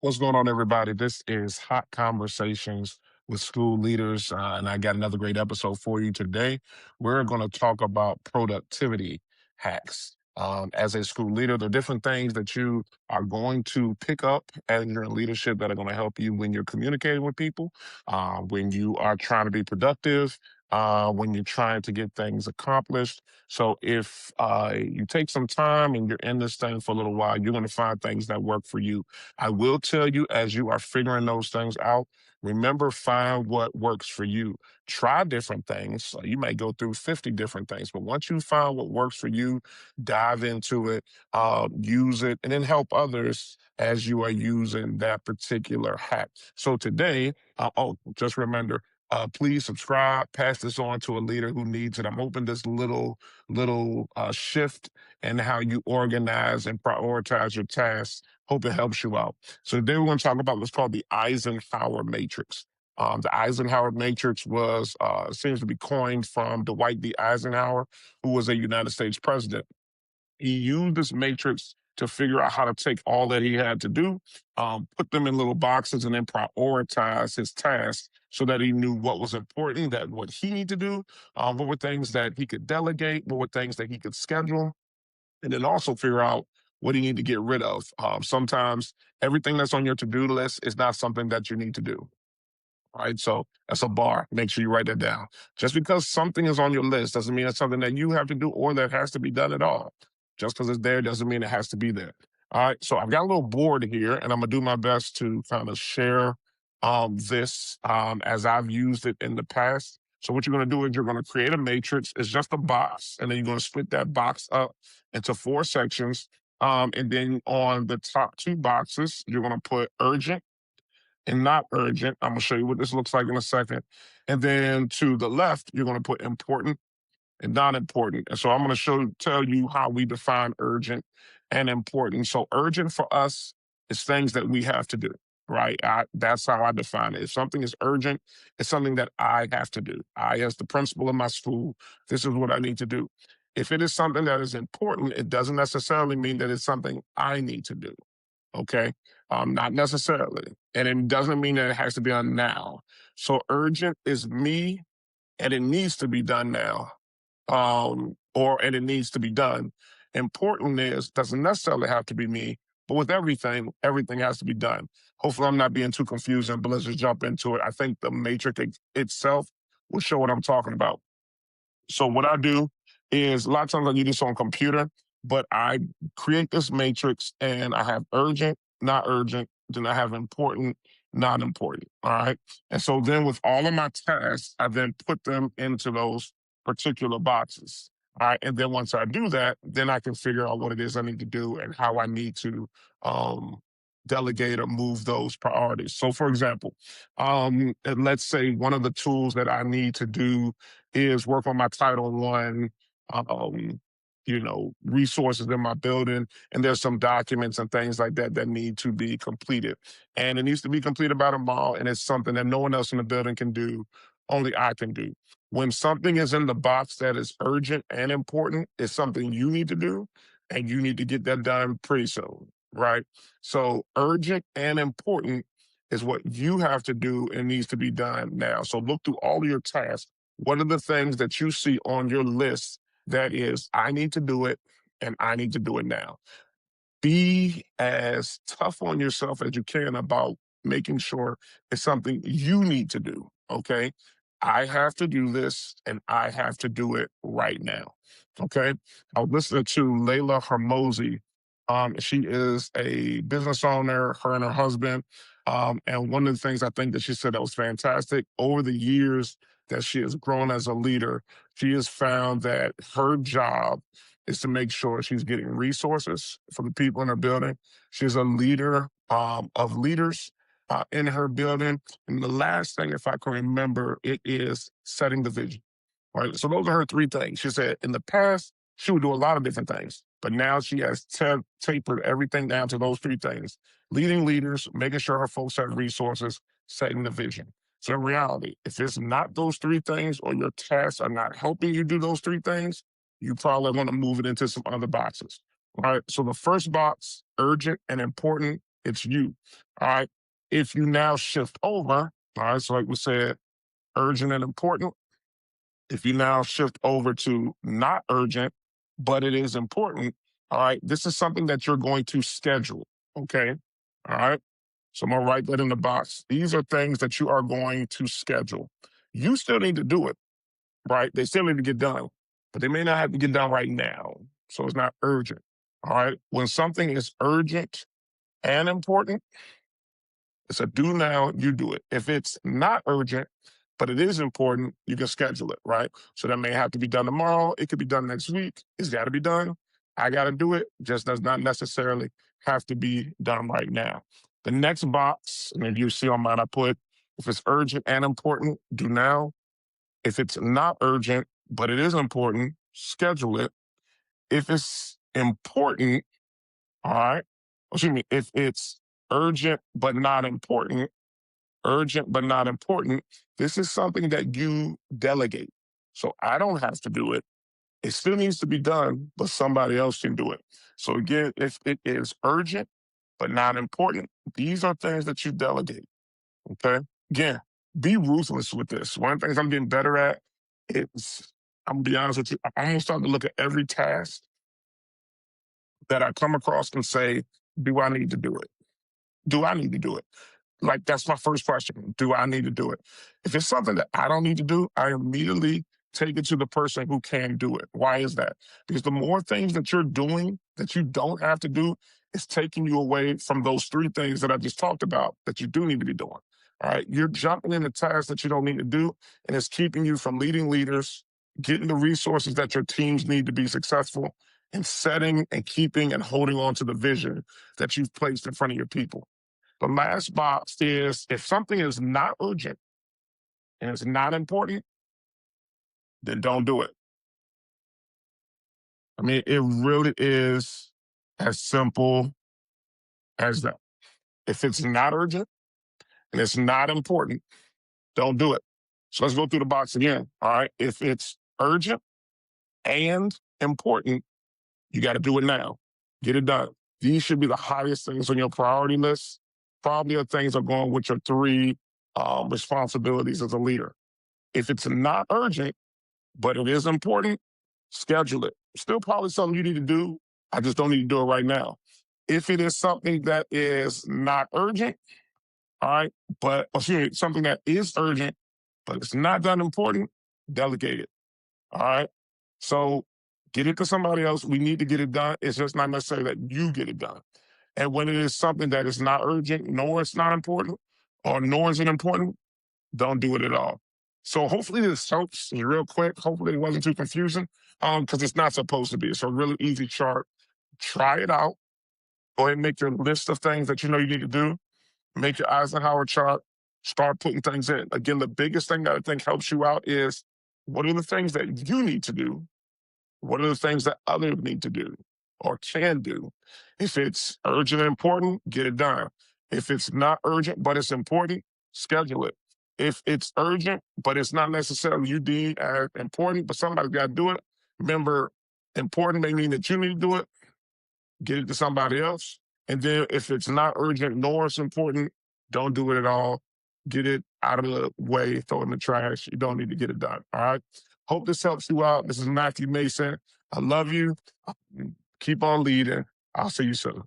What's going on, everybody? This is Hot Conversations with School Leaders, and I got another great episode for you today. We're going to talk about productivity hacks. As a school leader, there are different things that you are going to pick up as you're in leadership that are going to help you when you're communicating with people, when you are trying to be productive, when you're trying to get things accomplished. So if you take some time and you're in this thing for a little while, you're going to find things that work for you. I will tell you, as you are figuring those things out, remember, find what works for you. Try different things. You may go through 50 different things, but once you find what works for you, dive into it, use it, and then help others as you are using that particular hack. So today, just remember, please subscribe, pass this on to a leader who needs it. I'm hoping this little shift in how you organize and prioritize your tasks. Hope it helps you out. So today we're going to talk about what's called the Eisenhower Matrix. The Eisenhower Matrix was seems to be coined from Dwight D. Eisenhower, who was a United States president. He used this matrix to figure out how to take all that he had to do, put them in little boxes, and then prioritize his tasks so that he knew what was important, that what he needed to do, what were things that he could delegate, what were things that he could schedule, and then also figure out what you need to get rid of. Sometimes everything that's on your to-do list is not something that you need to do. Right. So that's a bar. Make sure you write that down. Just because something is on your list doesn't mean it's something that you have to do or that has to be done at all. Just because it's there doesn't mean it has to be there. All right. So I've got a little board here and I'm going to do my best to kind of share this as I've used it in the past. So what you're going to do is you're going to create a matrix. It's just a box. And then you're going to split that box up into 4 sections. And then on the top 2 boxes, you're going to put urgent and not urgent. I'm going to show you what this looks like in a second. And then to the left, you're going to put important and not important. And so I'm going to tell you how we define urgent and important. So urgent for us is things that we have to do, right? That's how I define it. If something is urgent, it's something that I have to do. I, as the principal of my school, this is what I need to do. If it is something that is important, it doesn't necessarily mean that it's something I need to do. Okay. Not necessarily. And it doesn't mean that it has to be done now. So urgent is me and it needs to be done now. And it needs to be done. Important is doesn't necessarily have to be me, but with everything has to be done. Hopefully I'm not being too confusing, but let's just jump into it. I think the matrix itself will show what I'm talking about. So what I do is a lot of times I do this on computer, but I create this matrix and I have urgent, not urgent. Then I have important, not important. All right. And so then with all of my tasks, I then put them into those particular boxes. All right. And then once I do that, then I can figure out what it is I need to do and how I need to um, delegate or move those priorities. So for example, and let's say one of the tools that I need to do is work on my Title I, resources in my building. And there's some documents and things like that that need to be completed. And it needs to be completed by tomorrow. And it's something that no one else in the building can do, only I can do. When something is in the box that is urgent and important, it's something you need to do, and you need to get that done pretty soon, right? So urgent and important is what you have to do and needs to be done now. So look through all of your tasks. What are the things that you see on your list that is, I need to do it and I need to do it now? Be as tough on yourself as you can about making sure it's something you need to do. Okay. I have to do this and I have to do it right now. Okay. I was listening to Layla Hermosi. She is a business owner, her and her husband. And one of the things I think that she said that was fantastic over the years that she has grown as a leader, she has found that her job is to make sure she's getting resources for the people in her building. She's a leader of leaders in her building. And the last thing, if I can remember, it is setting the vision. Right. So those are her 3 things. She said in the past, she would do a lot of different things, but now she has tapered everything down to those 3 things: leading leaders, making sure her folks have resources, setting the vision. So in reality, if it's not those 3 things or your tasks are not helping you do those 3 things, you probably want to move it into some other boxes. Right. So the first box, urgent and important, It's you. All right. If you now shift over, all right, so like we said, urgent and important. If you now shift over to not urgent, but it is important, all right, this is something that you're going to schedule. Okay. All right. So I'm going to write that in the box. These are things that you are going to schedule. You still need to do it, right? They still need to get done, but they may not have to get done right now. So it's not urgent. All right. When something is urgent and important, it's a do now, you do it. If it's not urgent, but it is important, you can schedule it, right? So that may have to be done tomorrow. It could be done next week. It's got to be done. I got to do it. Just does not necessarily have to be done right now. The next box, and if you see on mine, I put if it's urgent and important, do now. If it's not urgent, but it is important, schedule it. If it's important, all right, excuse me, if it's urgent but not important, urgent but not important, this is something that you delegate. So I don't have to do it. It still needs to be done, but somebody else can do it. So again, if it is urgent but not important, these are things that you delegate. Okay. Again, be ruthless with this. One of the things I'm getting better at is, I'm gonna be honest with you, I'm gonna start to look at every task that I come across and say, do I need to do it? Do I need to do it? Like, that's my first question. Do I need to do it? If it's something that I don't need to do, I immediately take it to the person who can do it. Why is that? Because the more things that you're doing that you don't have to do, it's taking you away from those three things that I just talked about that you do need to be doing. All right. You're jumping into tasks that you don't need to do, and it's keeping you from leading leaders, getting the resources that your teams need to be successful, and setting and keeping and holding on to the vision that you've placed in front of your people. The last box is if something is not urgent and it's not important, then don't do it. I mean, it really is as simple as that. If it's not urgent and it's not important, don't do it. So let's go through the box again. All right. If it's urgent and important, you got to do it now. Get it done. These should be the highest things on your priority list. Probably the things are going with your three responsibilities as a leader. If it's not urgent, but it is important, schedule it. Still probably something you need to do. I just don't need to do it right now. If it is something that is not urgent, all right, but excuse me, something that is urgent, but it's not that important, delegate it. All right. So get it to somebody else. We need to get it done. It's just not necessary that you get it done. And when it is something that is not urgent, nor it's not important, or nor is it important, don't do it at all. So hopefully this helps you real quick. Hopefully it wasn't too confusing because it's not supposed to be. It's a really easy chart. Try it out. Go ahead and make your list of things that you know you need to do. Make your Eisenhower chart. Start putting things in. Again, the biggest thing that I think helps you out is what are the things that you need to do? What are the things that others need to do or can do? If it's urgent and important, get it done. If it's not urgent, but it's important, schedule it. If it's urgent, but it's not necessarily you deem as important, but somebody's got to do it, remember, important may mean that you need to do it, get it to somebody else. And then if it's not urgent nor it's important, don't do it at all. Get it out of the way, throw it in the trash. You don't need to get it done. All right. Hope this helps you out. This is Matthew Mason. I love you. Keep on leading. I'll see you soon.